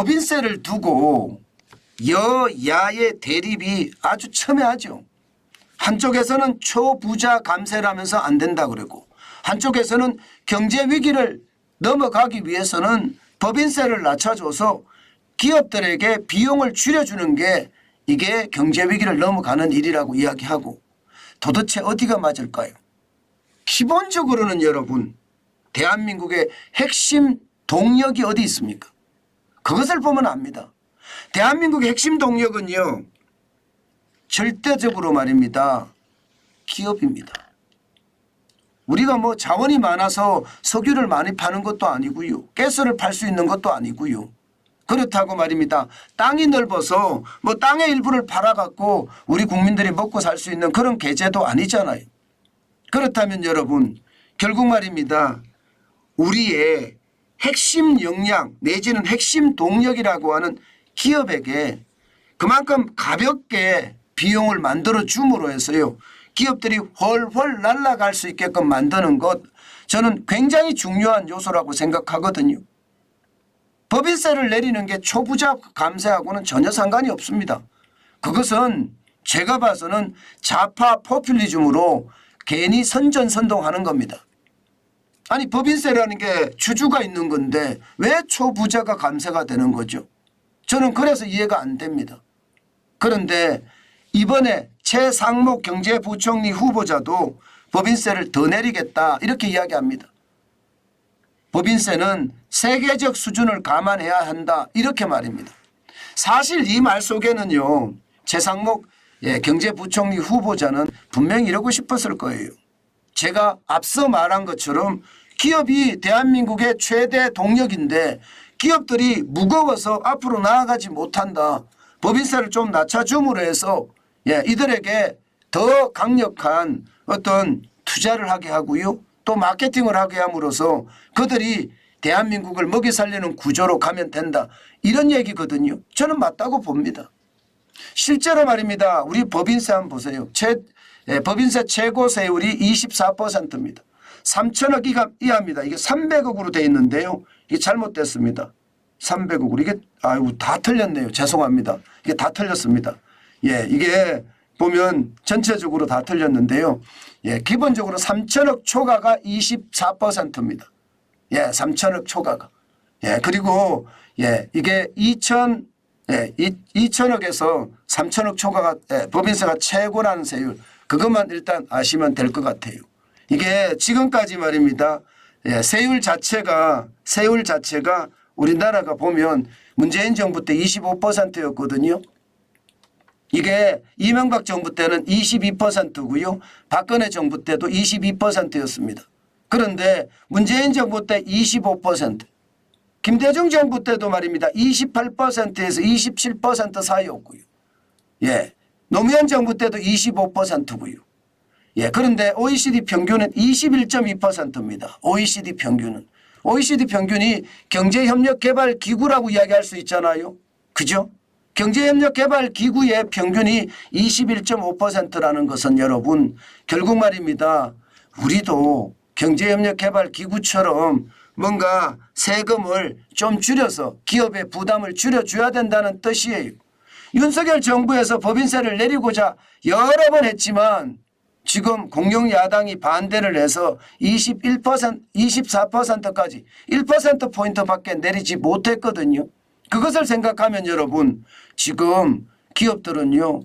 법인세를 두고 여야의 대립이 아주 첨예하죠. 한쪽에서는 초부자 감세라면서 안 된다 그러고 한쪽에서는 경제 위기를 넘어가기 위해서는 법인세를 낮춰줘서 기업들에게 비용을 줄여주는 게 이게 경제 위기를 넘어가는 일이라고 이야기하고 도대체 어디가 맞을까요? 기본적으로는 여러분 대한민국의 핵심 동력이 어디 있습니까? 그것을 보면 압니다. 대한민국의 핵심 동력은요. 절대적으로 말입니다. 기업입니다. 우리가 뭐 자원이 많아서 석유를 많이 파는 것도 아니고요. 가스를 팔 수 있는 것도 아니고요. 그렇다고 말입니다. 땅이 넓어서 뭐 땅의 일부를 팔아갖고 우리 국민들이 먹고 살 수 있는 그런 계제도 아니잖아요. 그렇다면 여러분 결국 말입니다. 우리의 핵심 역량 내지는 핵심 동력이라고 하는 기업에게 그만큼 가볍게 비용을 만들어 줌으로 해서요. 기업들이 훨훨 날아갈 수 있게끔 만드는 것 저는 굉장히 중요한 요소라고 생각하거든요. 법인세를 내리는 게 초부자 감세하고는 전혀 상관이 없습니다. 그것은 제가 봐서는 좌파 포퓰리즘으로 괜히 선전선동하는 겁니다. 아니 법인세라는 게 주주가 있는 건데 왜 초부자가 감세가 되는 거죠? 저는 그래서 이해가 안 됩니다. 그런데 이번에 최상목 경제부총리 후보자도 법인세를 더 내리겠다 이렇게 이야기합니다. 법인세는 세계적 수준을 감안해야 한다 이렇게 말입니다. 사실 이 말 속에는요. 최상목 경제부총리 후보자는 분명히 이러고 싶었을 거예요. 제가 앞서 말한 것처럼 기업이 대한민국의 최대 동력인데 기업들이 무거워서 앞으로 나아가지 못한다. 법인세를 좀 낮춰줌으로 해서 이들에게 더 강력한 어떤 투자를 하게 하고요. 또 마케팅을 하게 함으로써 그들이 대한민국을 먹여 살리는 구조로 가면 된다. 이런 얘기거든요. 저는 맞다고 봅니다. 실제로 말입니다. 우리 법인세 한번 보세요. 법인세 최고 세율이 24%입니다. 3천억 이하입니다. 이게 300억으로 돼 있는데요. 이게 잘못됐습니다. 300억으로. 이게 아이고 다 틀렸네요. 죄송합니다. 이게 다 틀렸습니다. 이게 보면 전체적으로 다 틀렸는데요. 기본적으로 3천억 초과가 24%입니다. 3천억 초과가. 그리고 이게 2천억에서 3천억 초과가 법인세가 최고라는 세율. 그것만 일단 아시면 될 것 같아요. 이게 지금까지 말입니다. 세율 자체가 우리나라가 보면 문재인 정부 때 25%였거든요. 이게 이명박 정부 때는 22%고요. 박근혜 정부 때도 22%였습니다. 그런데 문재인 정부 때 25%, 김대중 정부 때도 말입니다. 28%에서 27% 사이였고요. 노무현 정부 때도 25%고요. 그런데 OECD 평균은 21.2%입니다. OECD 평균이 경제협력개발기구라고 이야기할 수 있잖아요. 그죠? 경제협력개발기구의 평균이 21.5%라는 것은 여러분 결국 말입니다. 우리도 경제협력개발기구처럼 뭔가 세금을 좀 줄여서 기업의 부담을 줄여줘야 된다는 뜻이에요. 윤석열 정부에서 법인세를 내리고자 여러 번 했지만 지금 공룡야당이 반대를 해서 24%까지 1%포인트밖에 내리지 못했거든요. 그것을 생각하면 여러분 지금 기업들은요.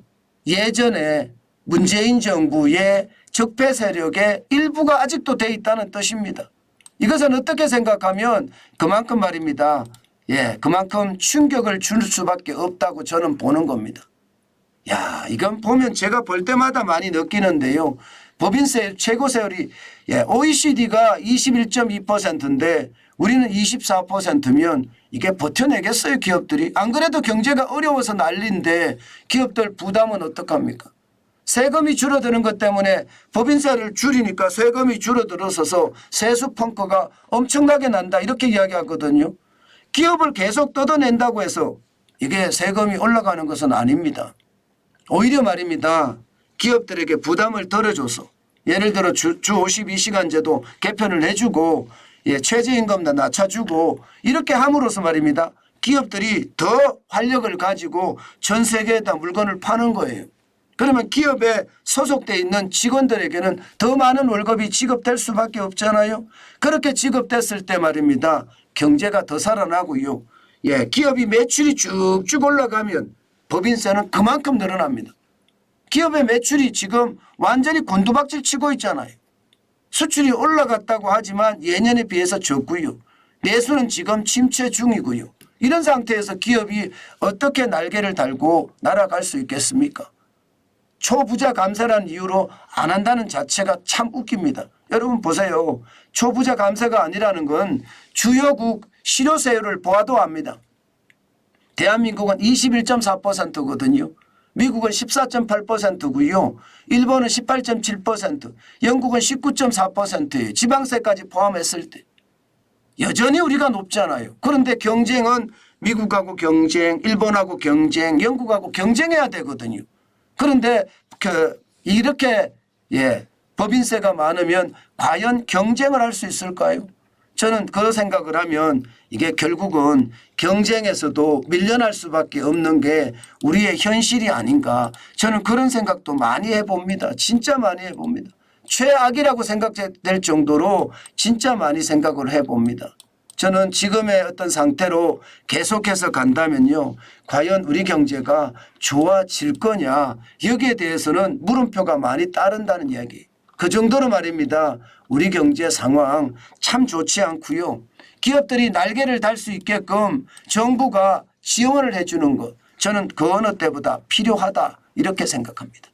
예전에 문재인 정부의 적폐 세력의 일부가 아직도 돼 있다는 뜻입니다. 이것은 어떻게 생각하면 그만큼 말입니다. 그만큼 충격을 줄 수밖에 없다고 저는 보는 겁니다. 이건 보면 제가 볼 때마다 많이 느끼는데요. 법인세 최고 세율이 OECD가 21.2%인데 우리는 24%면 이게 버텨내겠어요 기업들이. 안 그래도 경제가 어려워서 난리인데 기업들 부담은 어떡합니까? 세금이 줄어드는 것 때문에 법인세를 줄이니까 세금이 줄어들어서 세수 펑크가 엄청나게 난다 이렇게 이야기하거든요. 기업을 계속 뜯어낸다고 해서 이게 세금이 올라가는 것은 아닙니다. 오히려 말입니다. 기업들에게 부담을 덜어줘서 예를 들어 주 52시간 제도 개편을 해주고 최저임금도 낮춰주고 이렇게 함으로써 말입니다. 기업들이 더 활력을 가지고 전 세계에다 물건을 파는 거예요. 그러면 기업에 소속돼 있는 직원들에게는 더 많은 월급이 지급될 수밖에 없잖아요. 그렇게 지급됐을 때 말입니다. 경제가 더 살아나고요. 예, 기업이 매출이 쭉쭉 올라가면 법인세는 그만큼 늘어납니다. 기업의 매출이 지금 완전히 곤두박질 치고 있잖아요. 수출이 올라갔다고 하지만 예년에 비해서 적고요. 내수는 지금 침체 중이고요. 이런 상태에서 기업이 어떻게 날개를 달고 날아갈 수 있겠습니까? 초부자 감세라는 이유로 안 한다는 자체가 참 웃깁니다. 여러분 보세요. 초부자 감세가 아니라는 건 주요국 실효세율을 보아도 압니다. 대한민국은 21.4%거든요. 미국은 14.8%고요. 일본은 18.7%, 영국은 19.4%예요. 지방세까지 포함했을 때. 여전히 우리가 높잖아요. 그런데 경쟁은 미국하고 경쟁, 일본하고 경쟁, 영국하고 경쟁해야 되거든요. 그런데 이렇게 법인세가 많으면 과연 경쟁을 할 수 있을까요? 저는 그 생각을 하면 이게 결국은 경쟁에서도 밀려날 수밖에 없는 게 우리의 현실이 아닌가. 저는 그런 생각도 많이 해봅니다. 진짜 많이 해봅니다. 최악이라고 생각될 정도로 진짜 많이 생각을 해봅니다. 저는 지금의 어떤 상태로 계속해서 간다면요. 과연 우리 경제가 좋아질 거냐. 여기에 대해서는 물음표가 많이 따른다는 이야기. 그 정도로 말입니다. 우리 경제 상황 참 좋지 않고요. 기업들이 날개를 달 수 있게끔 정부가 지원을 해 주는 것. 저는 그 어느 때보다 필요하다 이렇게 생각합니다.